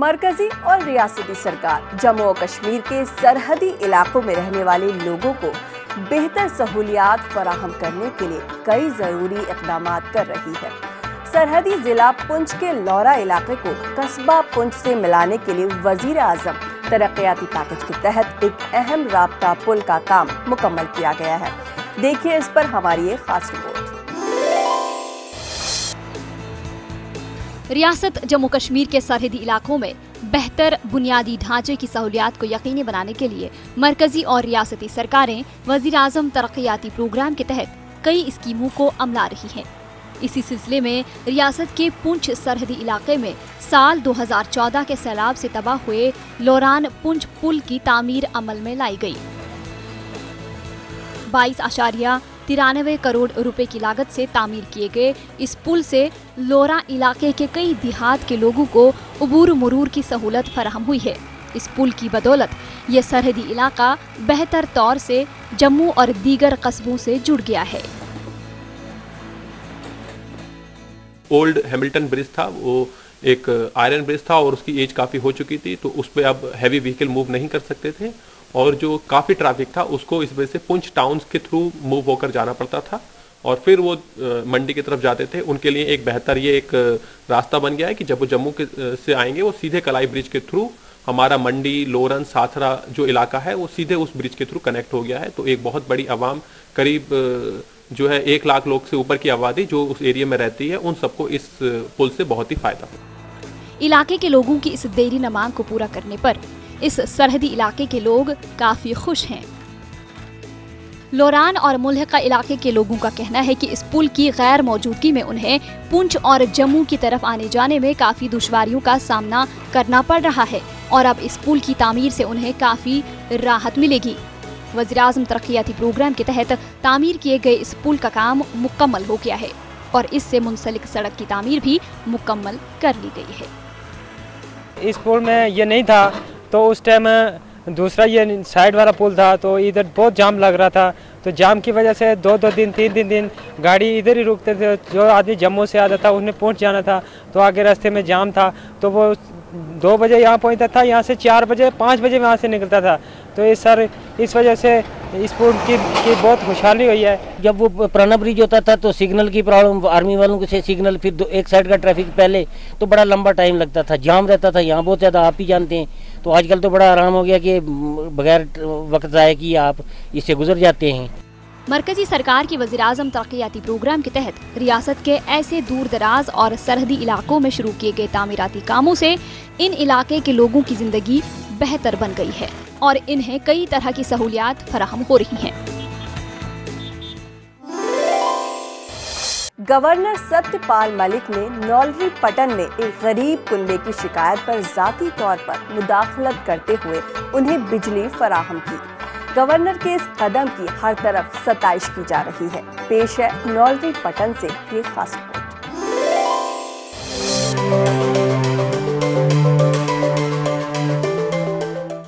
मरकजी और रियासती सरकार जम्मू और कश्मीर के सरहदी इलाकों में रहने वाले लोगों को बेहतर सहूलियात फराहम करने के लिए कई जरूरी इक़दाम कर रही है। सरहदी जिला पुंछ के लौरा इलाके को कस्बा पुंछ से मिलाने के लिए वजीर आजम तरक्याती पैकेज के तहत एक अहम राब्ता पुल का काम मुकम्मल किया गया है। देखिए इस पर हमारी एक खास रिपोर्ट। रियासत जम्मू कश्मीर के सरहदी इलाकों में बेहतर बुनियादी ढांचे की सहूलियात को यकीनी बनाने के लिए मरकजी और रियासती सरकारें वजीर आजम तरक्याती प्रोग्राम के तहत कई स्कीमों को अमला रही हैं। इसी सिलसिले में रियासत के पुंछ सरहदी इलाके में साल 2014 के सैलाब से तबाह हुए लोरान पुंछ पुल की तामीर अमल में लाई गई। 22.93 करोड़ रुपए की लागत से तामीर किए गए इस पुल से लोरा इलाके के कई देहात के लोगों को उबूर मरूर की सहूलत फराहम हुई है। इस पुल की बदौलत ये सरहदी इलाका बेहतर तौर से जम्मू और दीगर कस्बों से जुड़ गया है। ओल्ड हैमिल्टन ब्रिज था, वो एक आयरन ब्रिज था और उसकी एज काफ़ी हो चुकी थी, तो उस पर अब हैवी व्हीकल मूव नहीं कर सकते थे और जो काफ़ी ट्रैफिक था उसको इस वजह से पुंछ टाउन्स के थ्रू मूव होकर जाना पड़ता था और फिर वो मंडी की तरफ जाते थे। उनके लिए एक बेहतर ये एक रास्ता बन गया है कि जब वो जम्मू के से आएंगे वो सीधे कलाई ब्रिज के थ्रू हमारा मंडी, लोरन, साथरा जो इलाका है वो सीधे उस ब्रिज के थ्रू कनेक्ट हो गया है। तो एक बहुत बड़ी आवाम, करीब जो है 1 लाख लोग से ऊपर की आबादी जो उस एरिया में रहती है, उन सबको इस पुल से बहुत ही फायदा हो। इलाके के लोगों की इस देरी न मांग को पूरा करने पर इस सरहदी इलाके के लोग काफी खुश हैं। लोरान और मुल्हिका इलाके के लोगों का कहना है कि इस पुल की गैर मौजूदगी में उन्हें पुंछ और जम्मू की तरफ आने जाने में काफी दुश्वारियों का सामना करना पड़ रहा है और अब इस पुल की तामीर से उन्हें काफी राहत मिलेगी। वज़ीर आज़म तरक्याती प्रोग्राम के तहत तामीर किए गए इस पुल का काम मुकम्मल हो गया है और इससे मुंसलिक सड़क की तामीर भी मुकम्मल कर ली गई है। इस पुल में ये नहीं था तो उस टाइम दूसरा ये साइड वाला पुल था, तो इधर बहुत जाम लग रहा था। तो जाम की वजह से 2-2 दिन 3-3 दिन गाड़ी इधर ही रुकते थे। जो आदमी जम्मू से आता था उन्हें पहुंच जाना था तो आगे रास्ते में जाम था, तो वो 2 बजे यहाँ पहुँचता था, यहाँ से 4 बजे 5 बजे वहाँ से निकलता था। तो इस वजह से इस पुल की बहुत खुशहाली हुई है। जब वो पुराना ब्रिज होता था तो सिग्नल की प्रॉब्लम, आर्मी वालों को से सिग्नल, फिर एक साइड का ट्रैफिक पहले तो बड़ा लंबा टाइम लगता था, जाम रहता था यहाँ बहुत ज़्यादा, आप ही जानते हैं। तो आजकल तो बड़ा आराम हो गया कि बगैर वक्त ज़ाया किए आप इससे गुजर जाते हैं। मरकजी सरकार की वज़ीर आज़म तरक्याती प्रोग्राम के तहत रियासत के ऐसे दूर दराज और सरहदी इलाकों में शुरू किए गए तामीराती कामों से इन इलाके के लोगों की जिंदगी बेहतर बन गई है और इन्हें कई तरह की सहूलियात फराहम हो रही हैं। गवर्नर सत्यपाल मलिक ने नौलरी पटन में एक गरीब कुनबे की शिकायत पर जाती तौर पर मुदाखलत करते हुए उन्हें बिजली फराहम की। गवर्नर के इस कदम की हर तरफ सताइश की जा रही है। पेश है नौलरी पटन से ये खास रिपोर्ट।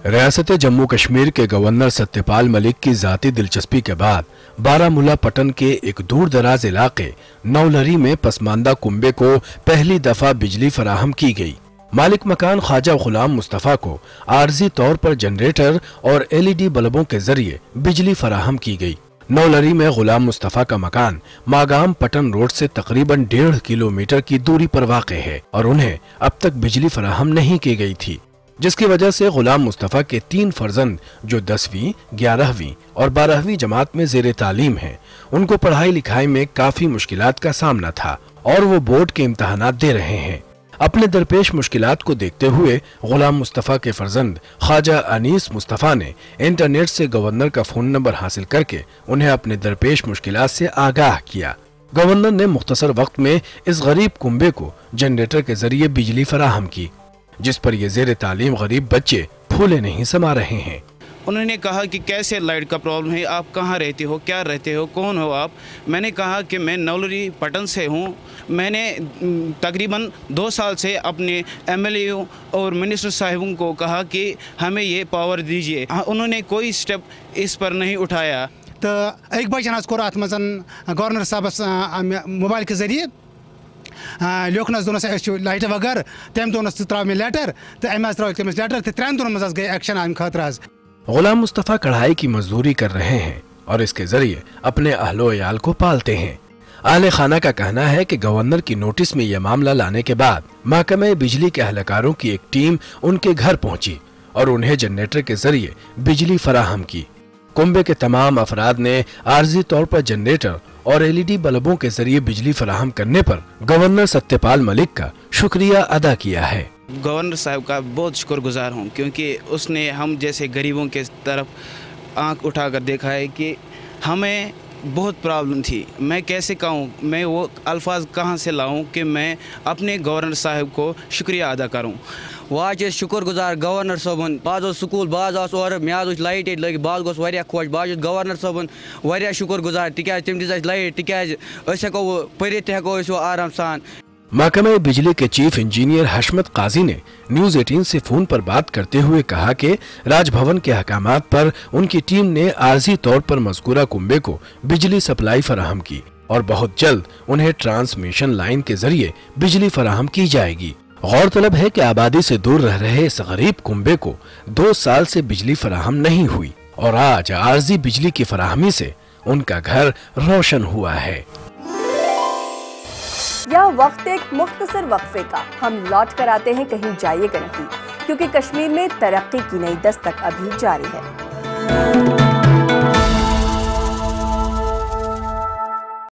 रियासत जम्मू कश्मीर के गवर्नर सत्यपाल मलिक की जाती दिलचस्पी के बाद बारामूला पटन के एक दूर दराज इलाके नौलरी में पसमानदा कुंबे को पहली दफा बिजली फराहम की गई। मालिक मकान ख्वाजा गुलाम मुस्तफा को आर्जी तौर पर जनरेटर और LED बल्बों के जरिए बिजली फराहम की गई। नौलरी में गुलाम मुस्तफा का मकान मागाम पटन रोड से तकरीबन 1.5 किलोमीटर की दूरी पर वाक़ है और उन्हें अब तक बिजली फराहम नहीं की गई थी, जिसकी वजह से गुलाम मुस्तफा के 3 फर्जंद जो 10वीं, 11वीं और 12वीं जमात में ज़ेरे तालीम हैं, उनको पढ़ाई लिखाई में काफी मुश्किलात का सामना था और वो बोर्ड के इम्तहानात दे रहे हैं। अपने दरपेश मुश्किलात को देखते हुए गुलाम मुस्तफा के फर्जंद ख्वाजा अनीस मुस्तफा ने इंटरनेट से गवर्नर का फोन नंबर हासिल करके उन्हें अपने दरपेश मुश्किलात से आगाह किया। गवर्नर ने मुख्तसर वक्त में इस गरीब कुंबे को जनरेटर के जरिए बिजली फराहम की, जिस पर ये ज़ेरे तालीम गरीब बच्चे फूले नहीं समा रहे हैं। उन्होंने कहा कि कैसे लाइट का प्रॉब्लम है, आप कहाँ रहते हो, क्या रहते हो, कौन हो आप। मैंने कहा कि मैं नौलरी पटन से हूँ। मैंने तकरीबन 2 साल से अपने MLA और मिनिस्टर साहिबों को कहा कि हमें ये पावर दीजिए। उन्होंने कोई स्टेप इस पर नहीं उठाया। तो एक बजन कोर अत मजन गवर्नर साहब मोबाइल के जरिए लिखनस दोनस लाइट वगर तम दोनस त्राव मे लेटर तो अम त्राव तमिस लेटर तो 3 दोनों मज गई एक्शन अम खतर। गुलाम मुस्तफ़ा कढ़ाई की मजदूरी कर रहे हैं और इसके जरिए अपने अहलो अयाल को पालते हैं। आले खाना का कहना है कि गवर्नर की नोटिस में यह मामला लाने के बाद महकमे बिजली के अहलकारों की एक टीम उनके घर पहुंची और उन्हें जनरेटर के जरिए बिजली फराहम की। कुंबे के तमाम अफराद ने आर्जी तौर पर जनरेटर और LED बल्बों के जरिए बिजली फराहम करने पर गवर्नर सत्यपाल मलिक का शुक्रिया अदा किया है। गवर्नर साहब का बहुत शुक्रगुजार हूँ, क्योंकि उसने हम जैसे गरीबों के तरफ आंख उठाकर देखा है कि हमें बहुत प्रॉब्लम थी। मैं कैसे कहूँ, मैं वो अल्फाज कहाँ से लाऊं कि मैं अपने गवर्नर साहब को शुक्रिया अदा करूँ। वाज शुक्रगुजार गवर्नर साहबन बाज स्कूल बाज और मे लाइट ये लग बाज गोस वारिया खुश बाज गवर्नर साहबन वारिया शुक्रगुजार तिकाज तम दिस लाइट तिकाज हको पढ़ित हको आराम सान। महकमे बिजली के चीफ इंजीनियर हशमत काजी ने न्यूज 18 से फोन पर बात करते हुए कहा कि राजभवन के अहकामात पर उनकी टीम ने आर्जी तौर पर मज़कूरा कुंबे को बिजली सप्लाई फराहम की और बहुत जल्द उन्हें ट्रांसमिशन लाइन के जरिए बिजली फराहम की जाएगी। गौरतलब है कि आबादी से दूर रह रहे इस गरीब कुंबे को 2 साल से बिजली फराहम नहीं हुई और आज आर्जी बिजली की फराहमी से उनका घर रोशन हुआ है। यह वक्त एक मुख्तसर वक्फे का, हम लौट कर आते हैं, कहीं जाइएगा नहीं, क्योंकि कश्मीर में तरक्की की नई दस्तक अभी जारी है।